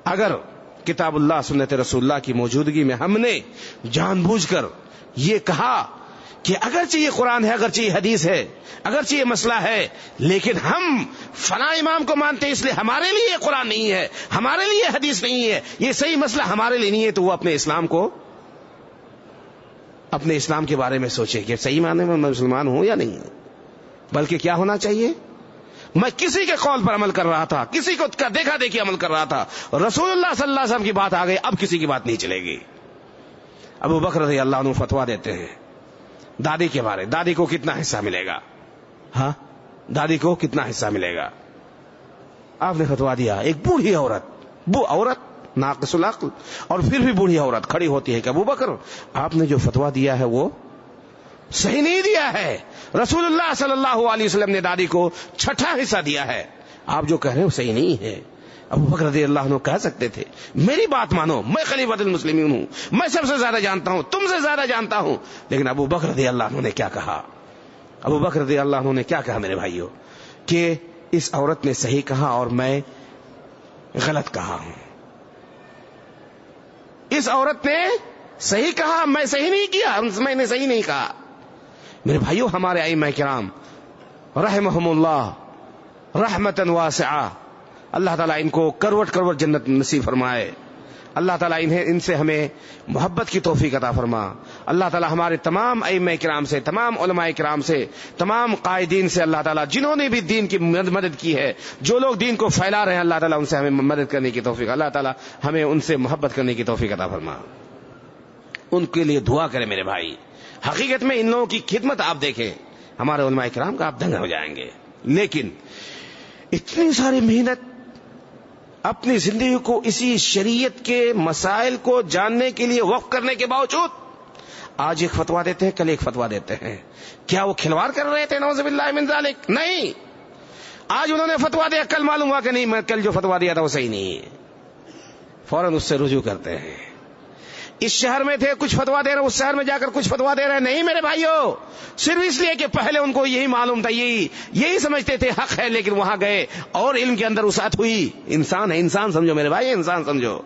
اگر کتاب اللہ سنت رسول اللہ کی موجودگی میں ہم نے جان بوجھ کر یہ کہا کہ اگرچہ یہ قرآن ہے، اگرچہ یہ حدیث ہے، اگرچہ یہ مسئلہ ہے، لیکن ہم فلاں امام کو مانتے ہیں اس لیے ہمارے لیے یہ قرآن نہیں ہے، ہمارے لیے یہ حدیث نہیں ہے، یہ صحیح مسئلہ ہمارے لیے نہیں ہے، تو وہ اپنے اسلام کے بارے میں سوچے کہ صحیح معنی میں میں مسلمان ہوں یا نہیں ہوں۔ بلکہ کیا ہونا چاہیے، میں کسی کے قول پر عمل کر رہا تھا، کسی کو دیکھا دیکھی عمل کر رہا تھا، رسول اللہ صلی اللہ علیہ وسلم کی بات آ گئی، اب کسی کی بات نہیں چلے گی۔ ابو بکر رضی اللہ عنہ فتویٰ دیتے ہیں دادی کے بارے، دادی کو کتنا حصہ ملے گا، ہاں دادی کو کتنا حصہ ملے گا۔ آپ نے فتویٰ دیا، ایک بوڑھی عورت ناقص العقل اور پھر بھی بوڑھی عورت کھڑی ہوتی ہے کہ ابو بکر آپ نے جو فتویٰ دیا ہے وہ صحیح نہیں دیا ہے، رسول اللہ صلی اللہ علیہ وسلم نے دادی کو 6واں حصہ دیا ہے، آپ جو کہہ رہے ہیں وہ صحیح نہیں ہے۔ ابو بکر رضی اللہ عنہ کہہ سکتے تھے میری بات مانو، میں خلیفۃ المسلمین ہوں، میں سب سے زیادہ جانتا ہوں، تم سے زیادہ جانتا ہوں، لیکن ابو بکر رضی اللہ عنہ نے کیا کہا، ابو بکر رضی اللہ عنہ نے کیا کہا میرے بھائیوں، کہ اس عورت نے صحیح کہا اور میں غلط کہا ہوں، اس عورت نے صحیح کہا میں صحیح نہیں کیا، میں نے صحیح نہیں کہا۔ میرے بھائیوں ہمارے ائمہ کرام رحمہم اللہ رحمتاً واسعہ، اللہ تعالیٰ ان کو کروٹ کروٹ جنت نصیب فرمائے، اللہ تعالیٰ ان سے ہمیں محبت کی توفیق عطا فرما، اللہ تعالیٰ ہمارے تمام ائمہ کرام سے، تمام علماء کرام سے، تمام قائدین سے، اللہ تعالیٰ جنہوں نے بھی دین کی مدد کی ہے، جو لوگ دین کو پھیلا رہے ہیں، اللہ تعالیٰ ان سے ہمیں مدد کرنے کی توفیق، اللہ تعالیٰ ہمیں ان سے محبت کرنے کی توفیق عطا فرما، ان کے لیے دعا کرے میرے بھائی۔ حقیقت میں ان لوگوں کی خدمت آپ دیکھیں، ہمارے علماء کرام کا آپ دنگ ہو جائیں گے، لیکن اتنی ساری محنت اپنی زندگی کو اسی شریعت کے مسائل کو جاننے کے لیے وقف کرنے کے باوجود آج ایک فتویٰ دیتے ہیں، کل ایک فتویٰ دیتے ہیں، کیا وہ کھلواڑ کر رہے تھے؟ نعوذ باللہ من ذالک، نہیں، آج انہوں نے فتویٰ دیا، کل معلوم ہوا کہ نہیں میں کل جو فتویٰ دیا تھا وہ صحیح نہیں ہے، فوراً اس سے رجوع کرتے ہیں۔ اس شہر میں تھے کچھ فتویٰ دے رہے، اس شہر میں جا کر کچھ فتویٰ دے رہے، نہیں میرے بھائیوں، صرف اس لیے کہ پہلے ان کو یہی معلوم تھا، یہی سمجھتے تھے حق ہے، لیکن وہاں گئے اور علم کے اندر وسعت ہوئی، انسان ہے، انسان سمجھو میرے بھائی، انسان سمجھو۔